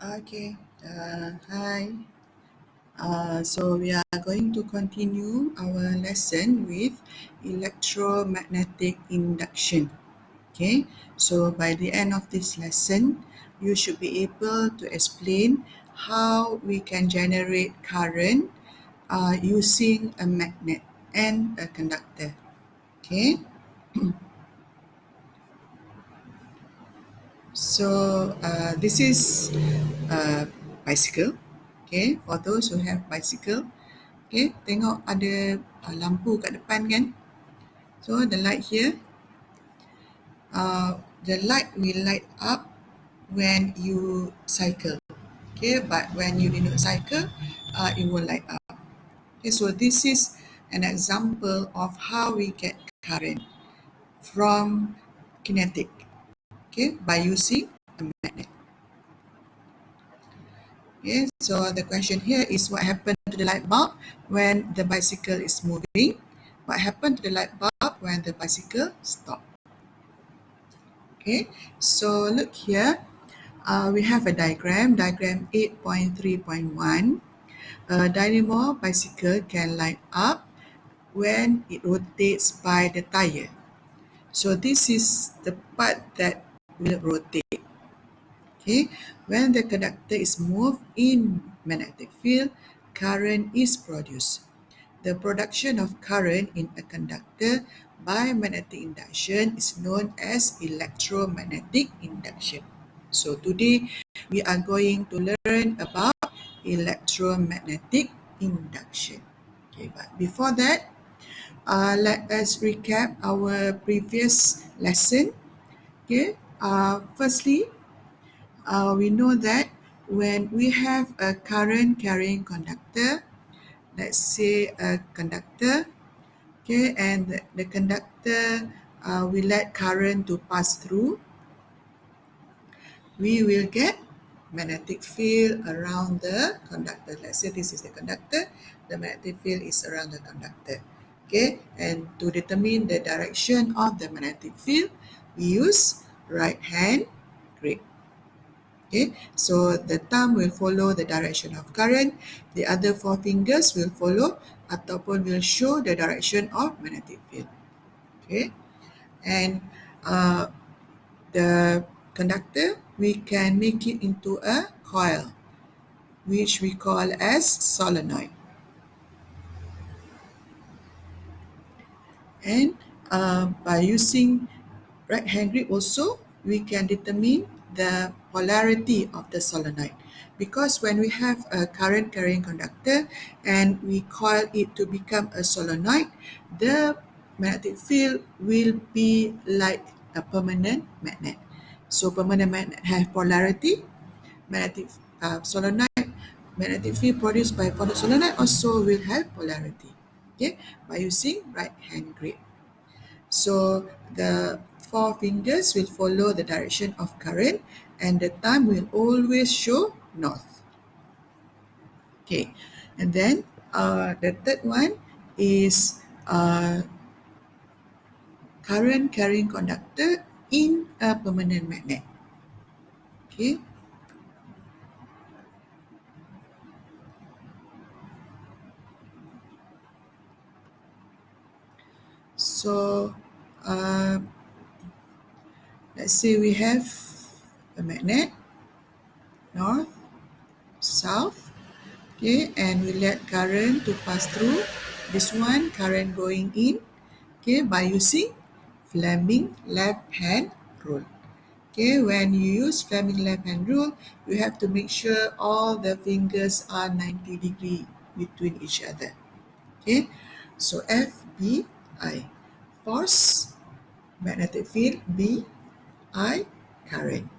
Okay. Hi. So we are going to continue our lesson with electromagnetic induction. Okay. So by the end of this lesson, you should be able to explain how we can generate current using a magnet and a conductor. Okay. So this is a bicycle. Okay. For those who have bicycle. Okay, tengok ada lampu kat depan kan. So the light here, the light will light up when you cycle. Okay, but when you did not cycle, it will light up. Okay, so this is an example of how we get current from kinetic. Okay, by using a magnet. Okay, so the question here is what happened to the light bulb when the bicycle is moving? What happened to the light bulb when the bicycle stopped? Okay, so look here. We have a diagram 8.3.1. A dynamo bicycle can light up when it rotates by the tire. So this is the part that will rotate. Okay, when the conductor is moved in magnetic field, current is produced. The production of current in a conductor by magnetic induction is known as electromagnetic induction. So today we are going to learn about electromagnetic induction. Okay, but before that, let us recap our previous lesson. Okay, firstly, we know that when we have a current carrying conductor, let's say a conductor, okay, and the conductor will let current to pass through, we will get magnetic field around the conductor. Let's say this is the conductor, the magnetic field is around the conductor. Okay, and to determine the direction of the magnetic field, we use right hand grip. Okay, so the thumb will follow the direction of current, the other four fingers will follow ataupun will show the direction of magnetic field. Okay, and the conductor, we can make it into a coil, which we call as solenoid. And by using right hand grip also, we can determine the polarity of the solenoid. Because when we have a current carrying conductor and we coil it to become a solenoid, the magnetic field will be like a permanent magnet. So permanent magnet have polarity, magnetic solenoid, magnetic field produced by solenoid also will have polarity. Okay, by using right hand grip. So the four fingers will follow the direction of current and the thumb will always show north. Okay, and then the third one is current carrying conductor in a permanent magnet. Okay, so uh, let's say we have a magnet, north, south, okay, and we let current to pass through. This one, current going in, okay, by using Fleming left hand rule. Okay, when you use Fleming left hand rule, you have to make sure all the fingers are 90 degree between each other. Okay, so F, B, I. Force, magnetic field, B, I, current.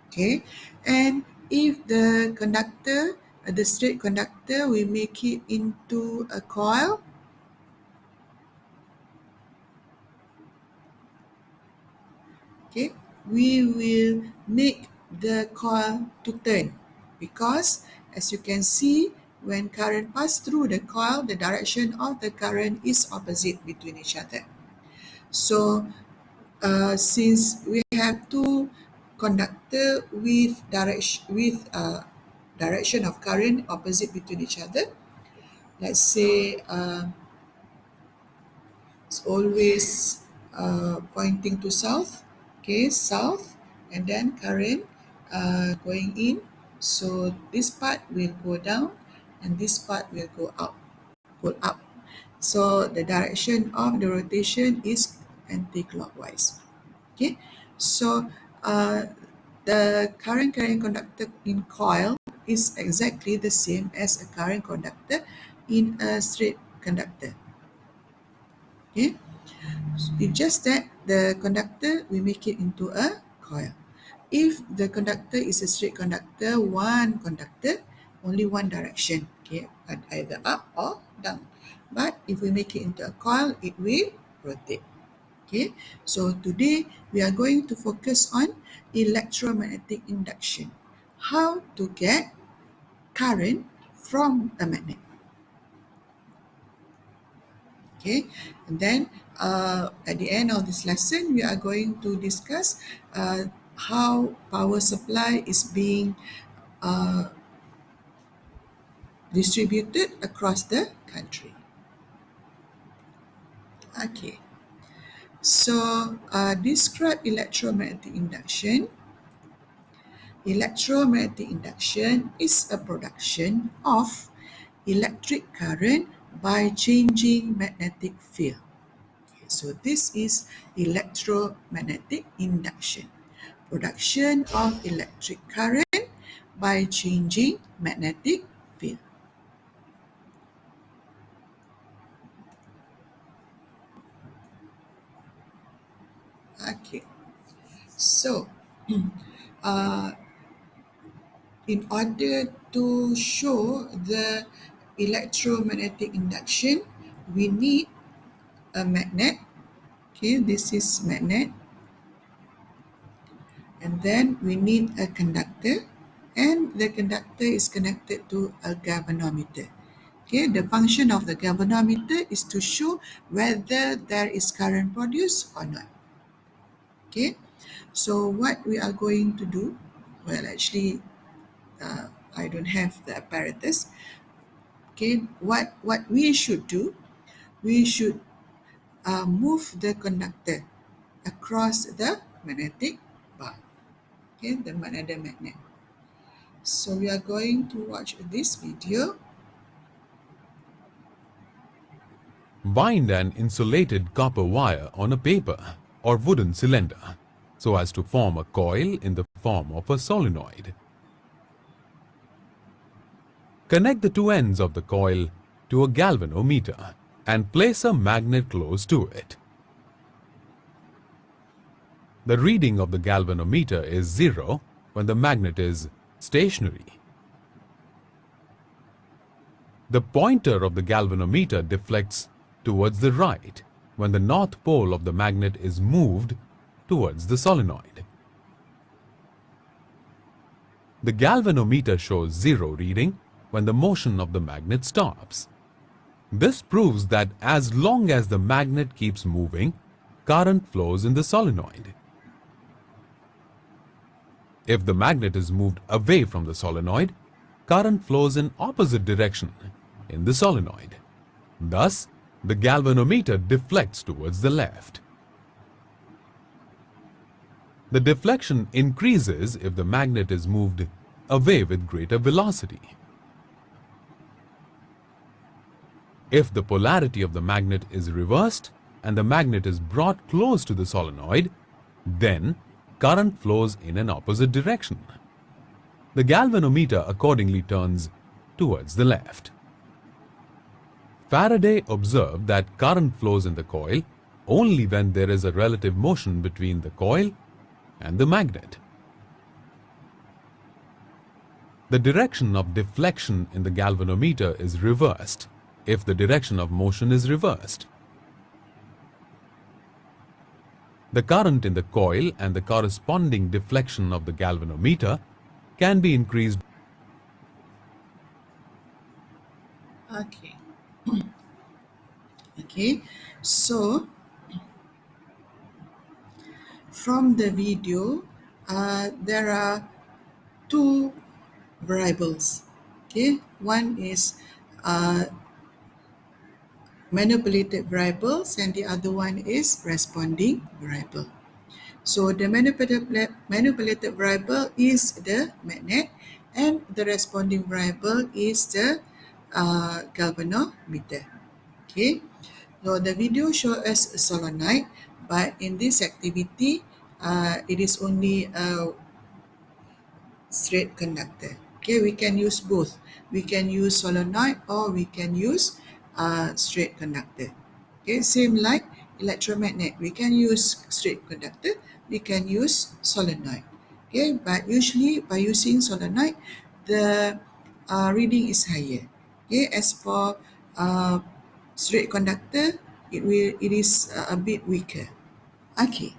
Okay, and if the conductor, the straight conductor, we make it into a coil. Okay, we will make the coil to turn because as you can see, when current pass through the coil, the direction of the current is opposite between each other. So since we have two conductor with direction of current opposite between each other. Let's say it's always pointing to south, okay, south, and then current going in. So this part will go down and this part will go up. So the direction of the rotation is anti-clockwise. Okay, so the current carrying conductor in coil is exactly the same as a current conductor in a straight conductor. Okay, it's just that the conductor, we make it into a coil. If the conductor is a straight conductor, one conductor, only one direction, okay, either up or down. But if we make it into a coil, it will rotate. Okay, so today we are going to focus on electromagnetic induction. How to get current from a magnet. Okay, and then at the end of this lesson, we are going to discuss how power supply is being distributed across the country. Okay, so describe electromagnetic induction. Electromagnetic induction is a production of electric current by changing magnetic field. Okay, so this is electromagnetic induction. Production of electric current by changing magnetic field. Okay, so in order to show the electromagnetic induction, we need a magnet. Okay, this is magnet. And then we need a conductor, and the conductor is connected to a galvanometer. Okay, the function of the galvanometer is to show whether there is current produced or not. Okay, so what we are going to do, well, actually, I don't have the apparatus. Okay, what we should do, we should move the conductor across the magnetic bar. Okay, the magnet. So we are going to watch this video. Wind an insulated copper wire on a paper or wooden cylinder so as to form a coil in the form of a solenoid. Connect the two ends of the coil to a galvanometer and place a magnet close to it. The reading of the galvanometer is 0 when the magnet is stationary. The pointer of the galvanometer deflects towards the right when the north pole of the magnet is moved towards the solenoid. The galvanometer shows 0 reading when the motion of the magnet stops. This proves that as long as the magnet keeps moving, current flows in the solenoid. If the magnet is moved away from the solenoid, current flows in opposite direction in the solenoid. Thus, the galvanometer deflects towards the left. The deflection increases if the magnet is moved away with greater velocity. If the polarity of the magnet is reversed and the magnet is brought close to the solenoid, then current flows in an opposite direction. The galvanometer accordingly turns towards the left. Faraday observed that current flows in the coil only when there is a relative motion between the coil and the magnet. The direction of deflection in the galvanometer is reversed if the direction of motion is reversed. The current in the coil and the corresponding deflection of the galvanometer can be increased. Okay. Okay, so from the video, there are two variables. Okay, one is manipulated variables and the other one is responding variable. So the manipulated variable is the magnet and the responding variable is the galvanometer. Okay, so the video shows us a solenoid, but in this activity, it is only a straight conductor. Okay, we can use both. We can use solenoid or we can use straight conductor. Okay, same like electromagnet. We can use straight conductor, we can use solenoid. Okay, but usually by using solenoid, the reading is higher. Okay, as for uh, straight conductor, it is a bit weaker. Okay,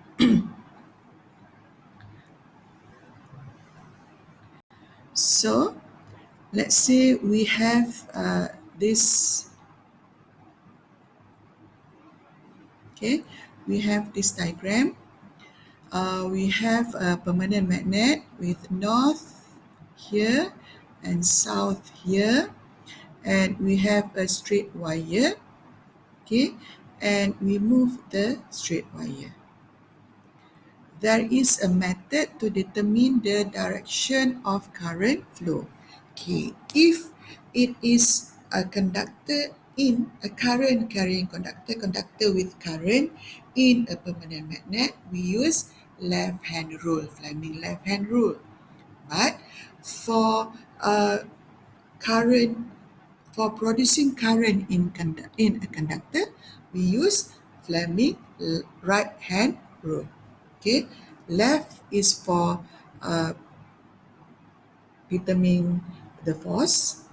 so let's say we have this. Okay, we have this diagram. We have a permanent magnet with north here and south here, and we have a straight wire. Okay, and we move the straight wire. There is a method to determine the direction of current flow. Okay, if it is a conductor in a current carrying conductor with current in a permanent magnet, we use left hand rule, Fleming left hand rule. But for current, for producing current in a conductor, we use Fleming right hand rule. Okay, left is for uh, determining the force,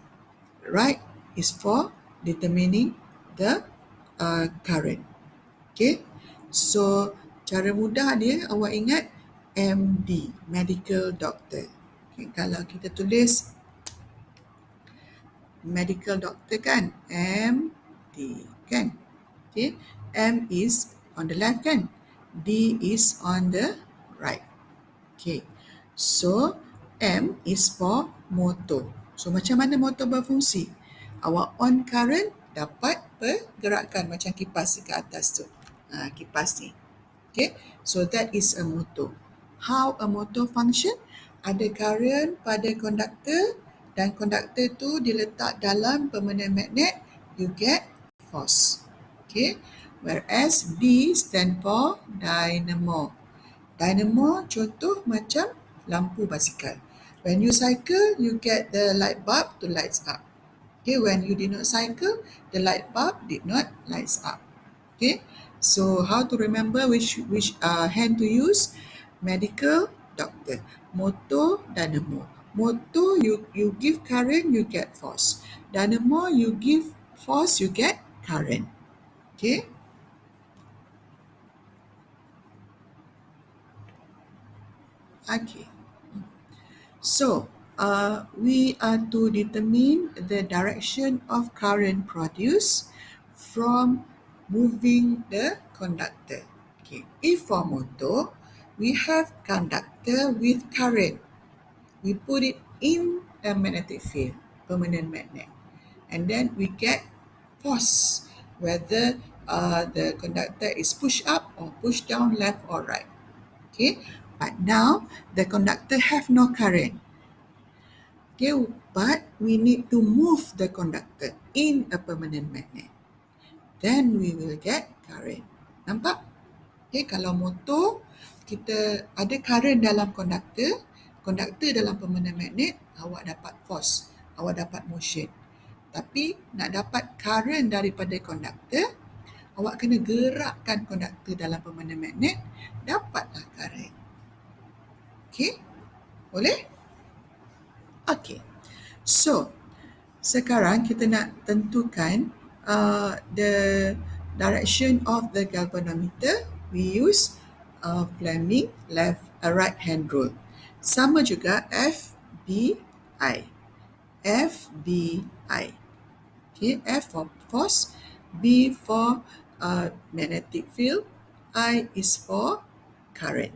right is for determining the current. Okay, so cara mudah dia awak ingat MD, medical doctor. Okay, kalau kita tulis medical doctor kan, MD kan. Okay, M is on the left kan, D is on the right. Okay, so M is for motor. So macam mana motor berfungsi? Awak on current, dapat pergerakan macam kipas ke atas tu. Kipas ni. Okay, so that is a motor. How a motor function? Ada current pada konduktor dan konduktor tu diletak dalam permanent magnet, you get force. Okay, whereas D stand for dynamo. Dynamo contoh macam lampu basikal. When you cycle, you get the light bulb to lights up. Okay, when you did not cycle, the light bulb did not lights up. Okay, so how to remember which hand to use? Medical doctor. Motor dynamo. Motor you give current, you get force. Dynamo you give force, you get current. Okay. Okay. So, we are to determine the direction of current produced from moving the conductor. Okay. If for motor, we have conductor with current. We put it in a magnetic field, permanent magnet, and then we get force, whether the conductor is pushed up or pushed down, left or right. Okay, but now the conductor have no current. Okay, but we need to move the conductor in a permanent magnet. Then we will get current. Nampak? Okay, kalau motor, kita ada current dalam konduktor dalam permanent magnet, awak dapat force, awak dapat motion. Tapi nak dapat current daripada konduktor, awak kena gerakkan konduktor dalam permanent magnet, dapatlah current. Okay? Boleh? Okay. So, sekarang kita nak tentukan the direction of the galvanometer. We use Fleming right hand rule. Sama juga FBI. FBI. Okay, F for force, B for magnetic field, I is for current.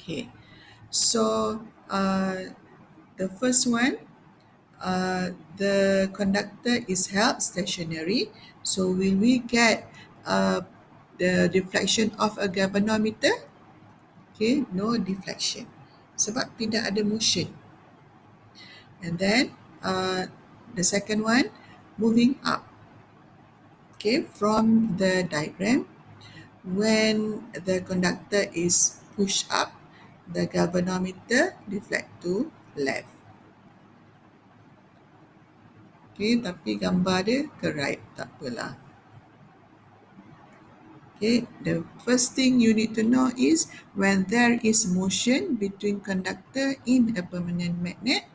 Okay, so the first one, the conductor is held stationary. So will we get the deflection of a galvanometer? Okay, no deflection sebab tidak ada motion. And then the second one, moving up. Okay, from the diagram, when the conductor is pushed up, the galvanometer deflect to left. Okay, tapi gambar dia ke right, tak apalah. Okay, the first thing you need to know is when there is motion between conductor in a permanent magnet,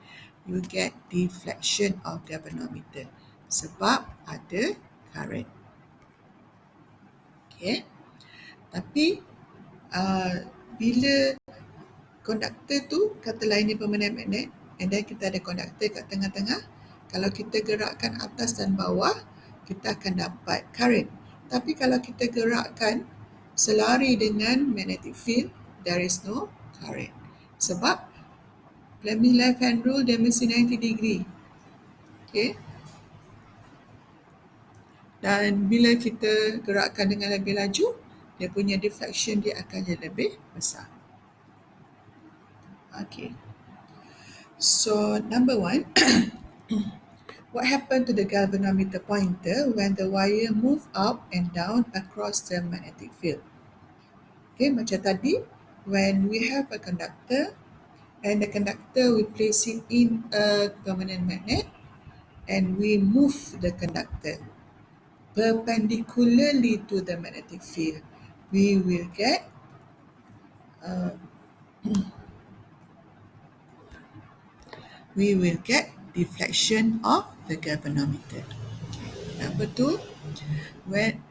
you get deflection of galvanometer sebab ada current. Okay, tapi bila conductor tu katalah ini permanent magnet, and then kita ada conductor kat tengah-tengah, kalau kita gerakkan atas dan bawah, kita akan dapat current. Tapi kalau kita gerakkan selari dengan magnetic field, there is no current. Sebab Fleming left hand rule dia mesti 90 degree. Okay. Dan bila kita gerakkan dengan lebih laju, dia punya deflection dia akan jadi lebih besar. Okay. So number one, what happened to the galvanometer pointer when the wire move up and down across the magnetic field? Okay, macam tadi, when we have a conductor and the conductor we place it in a permanent magnet and we move the conductor perpendicularly to the magnetic field, we will get deflection of the galvanometer. Number two,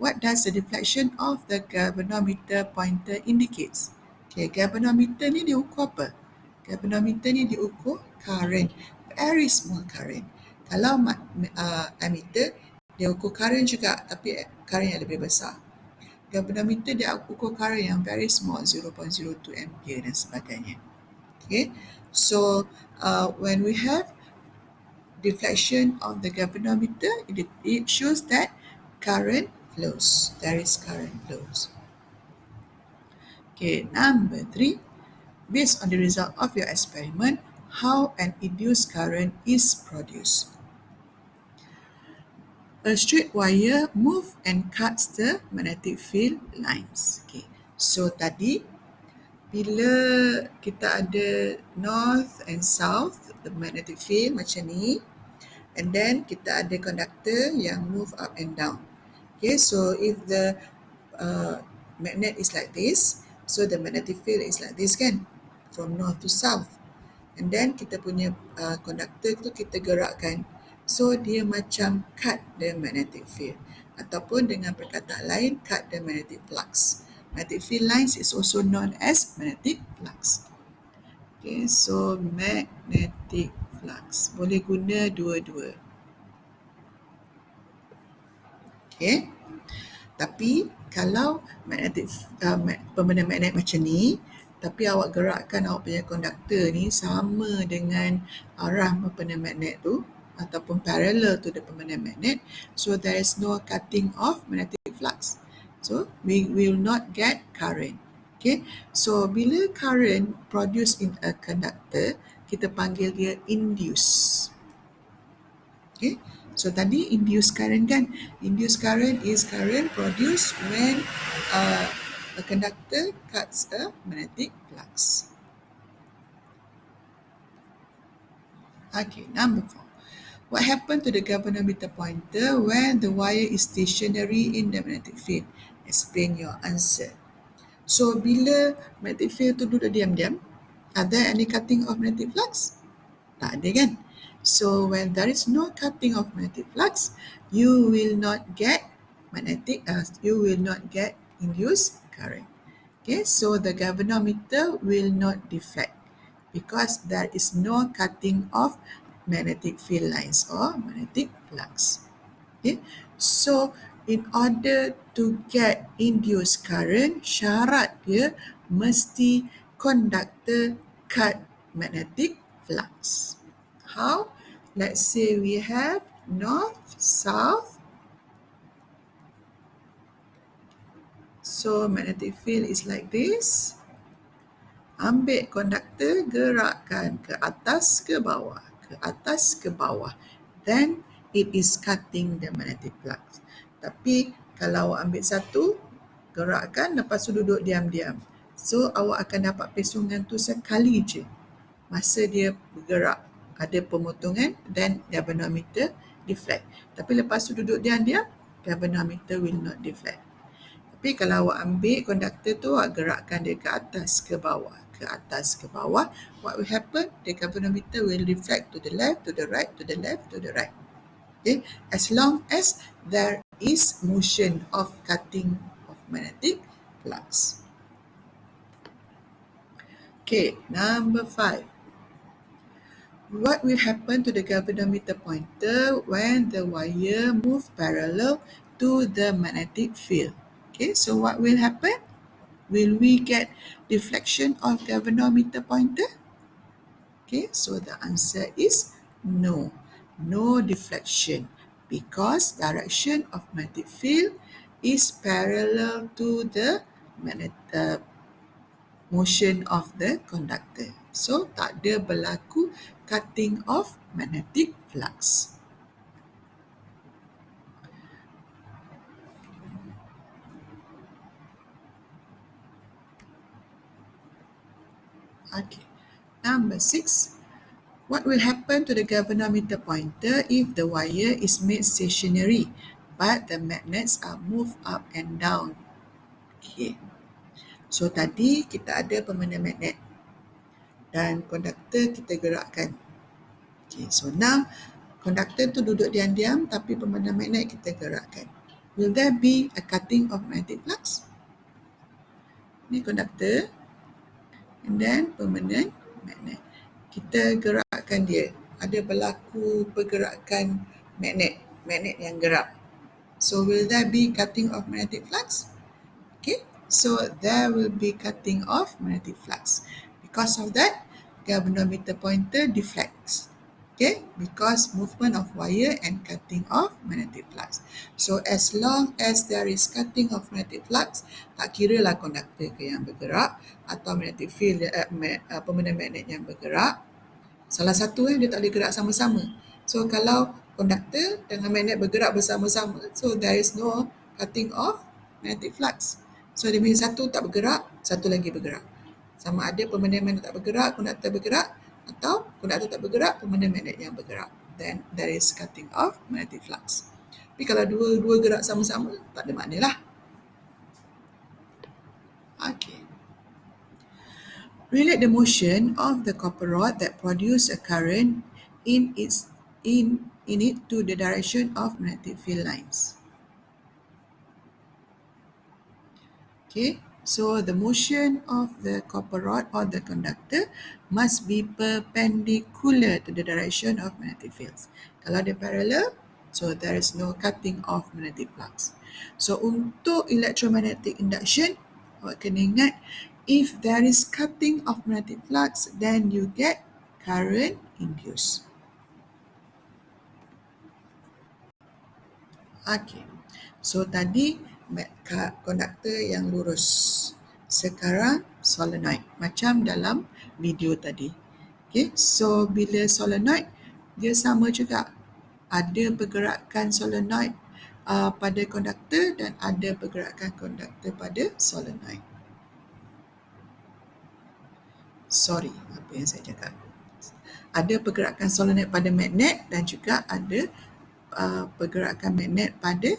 what does the deflection of the galvanometer pointer indicates? Okay, galvanometer ni dia ukur apa? Galvanometer ni dia ukur current, very small current. Kalau ammeter, dia ukur current juga, tapi current yang lebih besar. Galvanometer dia ukur current yang very small, 0.02 ampere dan sebagainya. Okay, so when we have deflection of the galvanometer, it shows that current flows. There is current flows. Okay, number three, based on the result of your experiment, how an induced current is produced. A straight wire moves and cuts the magnetic field lines. Okay, so tadi bila kita ada north and south, the magnetic field macam ni, and then kita ada conductor yang move up and down. Okay, so if the magnet is like this, so the magnetic field is like this kan, from north to south. And then kita punya conductor tu kita gerakkan, so dia macam cut the magnetic field. Ataupun dengan perkataan lain, cut the magnetic flux. Magnetic field lines is also known as magnetic flux. Okay, so magnetic flux. Boleh guna dua-dua. Okay. Tapi kalau permanent magnet macam ni, tapi awak gerakkan awak punya conductor ni sama dengan arah permanent magnet tu ataupun parallel to the permanent magnet, so there is no cutting of magnetic flux. So we will not get current. Okay, so bila current produced in a conductor, kita panggil dia induced. Okay, so tadi induced current kan? Induced current is current produced when a conductor cuts a magnetic flux. Okay, number four. What happened to the galvanometer pointer when the wire is stationary in the magnetic field? Explain your answer. So, bila magnetic field tu duduk diam-diam, are there any cutting of magnetic flux? Tak ada kan? So, when there is no cutting of magnetic flux, you will not get induced current. Okay, so the galvanometer will not deflect because there is no cutting of magnetic field lines or magnetic flux. Okay, so in order to get induced current, syarat dia mesti conductor cut magnetic flux. How? Let's say we have north, south. So magnetic field is like this. Ambil konduktor, gerakkan ke atas ke bawah, ke atas ke bawah. Then it is cutting the magnetic flux. Tapi kalau awak ambil satu, gerakkan, lepas tu duduk diam-diam. So awak akan dapat pesungan tu sekali je. Masa dia bergerak, ada pemotongan, then galvanometer deflect. Tapi lepas tu duduk diam-diam, galvanometer will not deflect. Tapi kalau awak ambil konduktor tu, awak gerakkan dia ke atas ke bawah, ke atas ke bawah, what will happen? The galvanometer will reflect to the left, to the right, to the left, to the right. Okay, as long as there is motion of cutting of magnetic flux. Okay, number 5. What will happen to the galvanometer pointer when the wire move parallel to the magnetic field? Okay, so what will happen? Will we get deflection of galvanometer pointer? Okay, so the answer is no. No deflection because direction of magnetic field is parallel to the motion of the conductor. So, tak ada berlaku cutting of magnetic flux. Okay, number 6. What will happen to the galvanometer pointer if the wire is made stationary but the magnets are moved up and down? Okay. So tadi kita ada pemena magnet dan konduktor kita gerakkan. Okay, so now konduktor tu duduk diam-diam tapi pemena magnet kita gerakkan. Will there be a cutting of magnetic flux? Ini konduktor and then permanent magnet. Kita gerakkan dia. Ada berlaku pergerakan magnet yang gerak. So will there be cutting of magnetic flux? Okay, so there will be cutting of magnetic flux. Because of that, galvanometer pointer deflects. Okay, because movement of wire and cutting of magnetic flux. So as long as there is cutting of magnetic flux, tak kira lah konduktor ke yang bergerak atau magnetic field, pemena magnet yang bergerak, salah satu dia tak boleh gerak sama-sama. So kalau konduktor dengan magnet bergerak bersama-sama, so there is no cutting of magnetic flux. So dia punya satu tak bergerak, satu lagi bergerak. Sama ada pemena magnet tak bergerak, konduktor bergerak, atau konduktor tak bergerak, pemena magnet yang bergerak. Then there is cutting of magnetic flux. Tapi kalau dua gerak sama-sama, tak ada makna lah. Okay. Relate the motion of the copper rod that produce a current in it to the direction of magnetic field lines. Okay, so the motion of the copper rod or the conductor must be perpendicular to the direction of magnetic fields. Kalau dia parallel, so there is no cutting of magnetic flux. So untuk electromagnetic induction, awak kena ingat, if there is cutting of magnetic flux, then you get current induced. Okay, so tadi konduktor yang lurus. Sekarang solenoid, macam dalam video tadi. Okay, so bila solenoid, dia sama juga. Ada pergerakan solenoid pada konduktor dan ada pergerakan konduktor pada solenoid. Sorry, apa yang saya cakap. Ada pergerakan solenoid pada magnet dan juga ada pergerakan magnet pada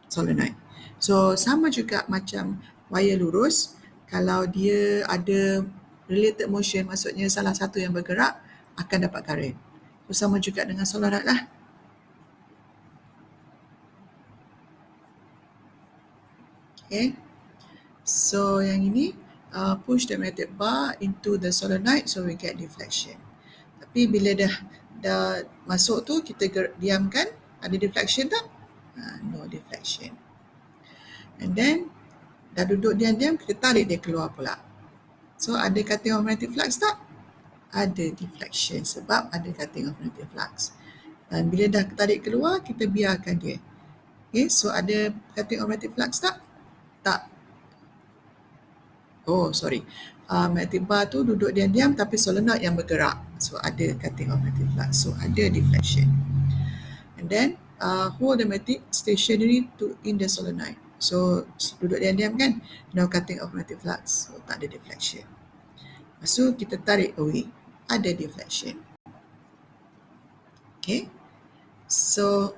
solenoid. So sama juga macam wire lurus, kalau dia ada related motion, maksudnya salah satu yang bergerak akan dapat current. So sama juga dengan solenoid lah. Okay. So yang ini push the magnetic bar into the solenoid, so we get deflection. Tapi bila dah masuk tu, kita diamkan, ada deflection tak? No deflection. And then dah duduk diam-diam, kita tarik dia keluar pula. So ada cutting of magnetic flux tak? Ada deflection sebab ada cutting of magnetic flux. Dan bila dah tarik keluar, kita biarkan dia. Okay, so ada cutting of magnetic flux tak? Tak. Oh, sorry. Magnetic bar tu duduk diam-diam tapi solenoid yang bergerak. So ada cutting of magnetic flux. So ada deflection. And then hold the magnetic stationary in the solenoid. So duduk diam-diam kan? No cutting of magnetic flux. So tak ada deflection. Lepas tu kita tarik away. Ada deflection. Okay. So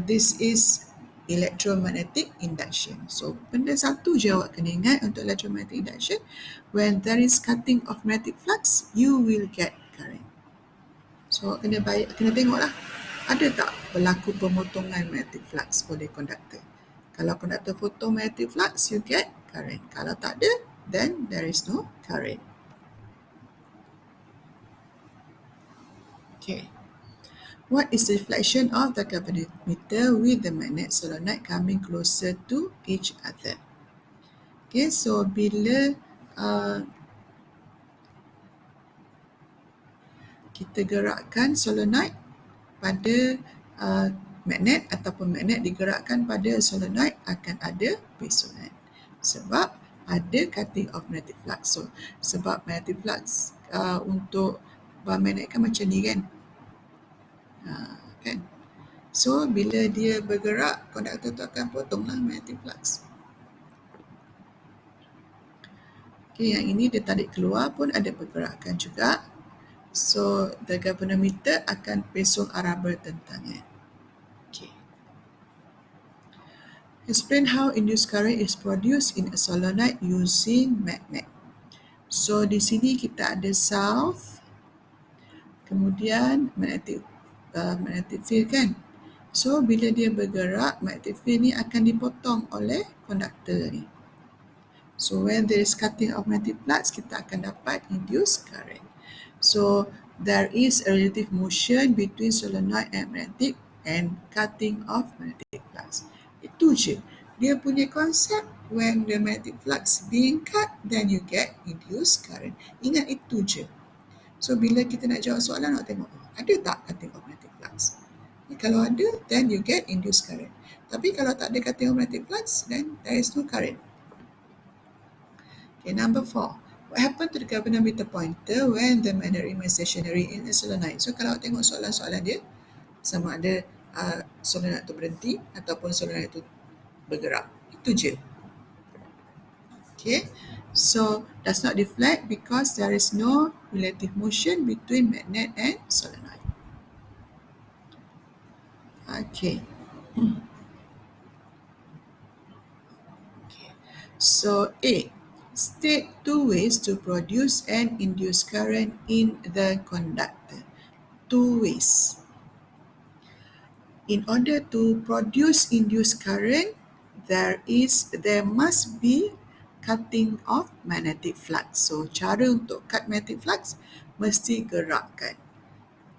this is electromagnetic induction. So benda satu je awak kena ingat untuk electromagnetic induction. When there is cutting of magnetic flux, you will get current. So awak kena tengoklah, ada tak berlaku pemotongan magnetic flux oleh konduktor. Kalau konduktor potong magnetic flux, you get current. Kalau tak ada, then there is no current. Okay. What is the deflection of the galvanometer with the magnet solenoid coming closer to each other? Okay, so bila kita gerakkan solenoid pada magnet ataupun magnet digerakkan pada solenoid, akan ada pesonan. Sebab ada cutting of magnetic flux. So, sebab magnetic flux untuk bar magnet kan macam ni kan? Kan? So, bila dia bergerak, konduktor tu akan potonglah magnetic flux. Okay, yang ini dia tarik keluar pun ada pergerakan juga. So, the galvanometer akan pesong arah bertentangan. Okay. Explain how induced current is produced in a solenoid using magnet. So, di sini kita ada south, kemudian magnetic field kan. So, bila dia bergerak, magnetic field ni akan dipotong oleh konduktor ni. So, when there is cutting of magnetic flux, kita akan dapat induced current. So, there is a relative motion between solenoid and magnetic and cutting of magnetic flux. Itu je. Dia punya konsep, when the magnetic flux being cut, then you get induced current. Ingat itu je. So, bila kita nak jawab soalan, nak tengok, ada tak cutting of magnetic flux? Kalau ada, then you get induced current. Tapi kalau tak ada cutting of magnetic flux, then there is no current. Okay, number 4. What happened to the galvanometer pointer when the magnet remains stationary in a solenoid? So, kalau tengok soalan-soalan dia, sama ada solenoid itu berhenti ataupun solenoid itu bergerak. Itu je. Okay. So, does not deflect because there is no relative motion between magnet and solenoid. Okay. So, A. State two ways to produce and induce current in the conductor. Two ways. In order to produce induced current, there must be cutting of magnetic flux. So, cara untuk cut magnetic flux mesti gerakkan.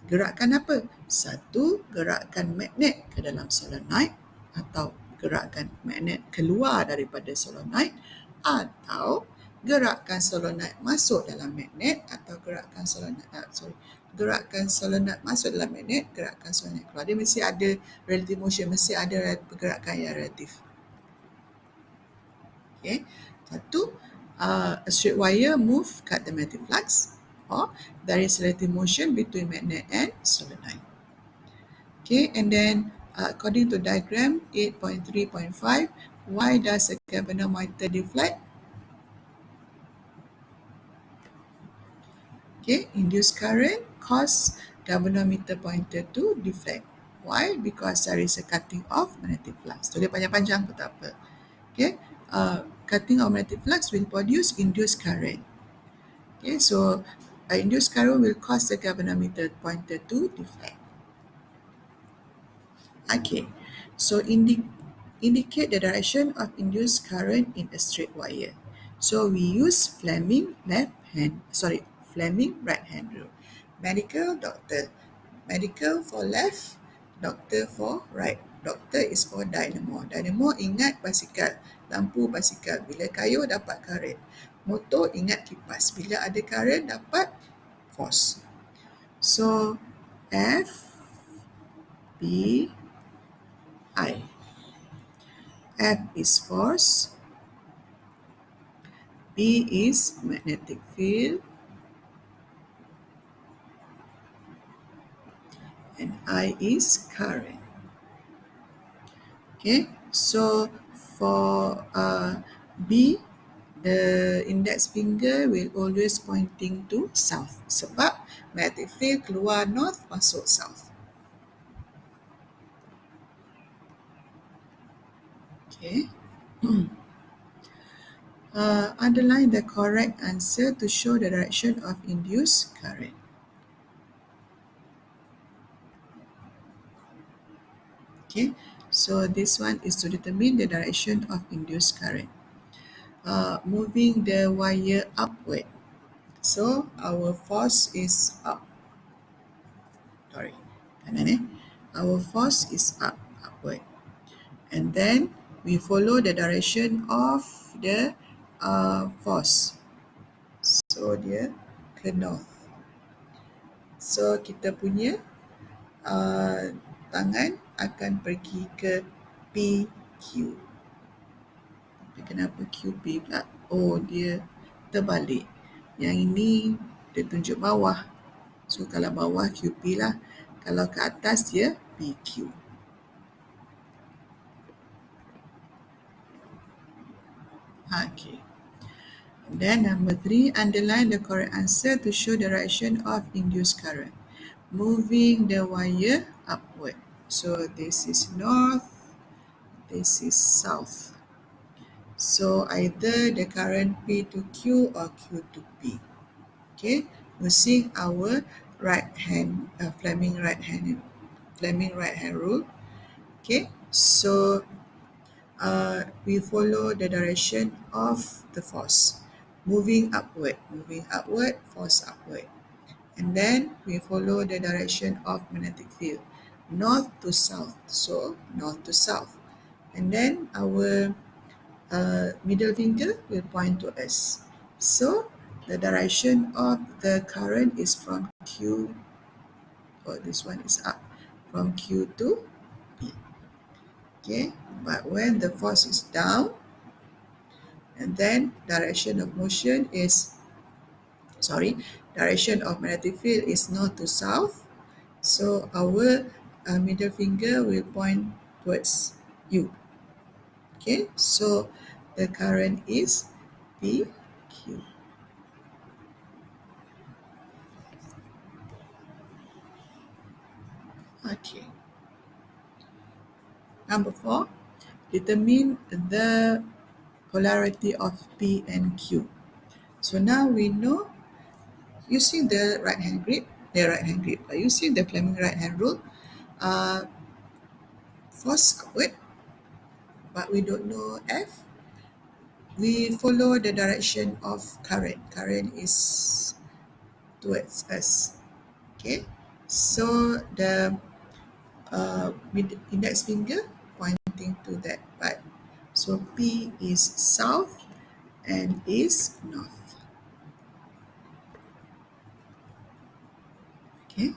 Gerakkan apa? Satu, gerakkan magnet ke dalam solenoid atau gerakkan magnet keluar daripada solenoid, atau gerakkan solenoid masuk dalam magnet, atau gerakkan solenoid masuk dalam magnet, gerakkan solenoid keluar. Dia mesti ada relative motion, mesti ada pergerakan yang relatif. Okay. Satu, a straight wire move cut the magnetic flux, or there is relative motion between magnet and solenoid. Okay, and then according to diagram 8.3.5, why does a galvanometer deflect? Okay, induced current cause galvanometer pointer to deflect. Why? Because there is a cutting of magnetic flux. So, dia panjang-panjang pun tak apa. Okay, cutting of magnetic flux will produce induced current. Okay, so induced current will cause the galvanometer pointer to deflect. Okay, so indicate the direction of induced current in a straight wire. So we use Fleming right hand rule. Medical, doctor. Medical for left, doctor for right. Doctor is for dynamo. Dynamo ingat basikal, lampu basikal. Bila kayuh dapat current. motor ingat kipas. Bila ada current dapat force. So F B I. F is force, B is magnetic field, and I is current. Okay, so for B, the index finger will always pointing to south sebab magnetic field keluar north masuk south. Okay. Underline the correct answer to show the direction of induced current. Okay, so this one is to determine the direction of induced current. Moving the wire upward. So our force is up. Sorry, kanan Our force is upward. And then we follow the direction of the force. So dia ke north. So kita punya tangan akan pergi ke PQ. Kenapa QP pula? Oh, dia terbalik. Yang ini dia tunjuk bawah. So kalau bawah QP lah. Kalau ke atas dia PQ. Okay. Then number 3, underline the correct answer to show the direction of induced current. Moving the wire upward. So this is north, this is south. So either the current P to Q or Q to P. Okay, using our Fleming right hand rule. Okay, so we follow the direction of the force, moving upward, force upward. And then we follow the direction of magnetic field, north to south, so north to south. And then our middle finger will point to us. So the direction of the current is from Q, this one is up, from Q to P. Okay, but when the force is down, and then direction of magnetic field is north to south. So our middle finger will point towards U. Okay, so the current is PQ. Okay. Number 4, determine the polarity of P and Q. So now we know using the right hand grip, using the Fleming right hand rule, force upward, but we don't know F. We follow the direction of current. Current is towards us. Okay, so the index finger pointing to that part. So P is south and is north. Okay.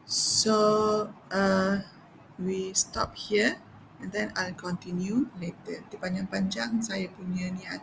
So we stop here and then I'll continue later. Panjang-panjang saya punya ni akan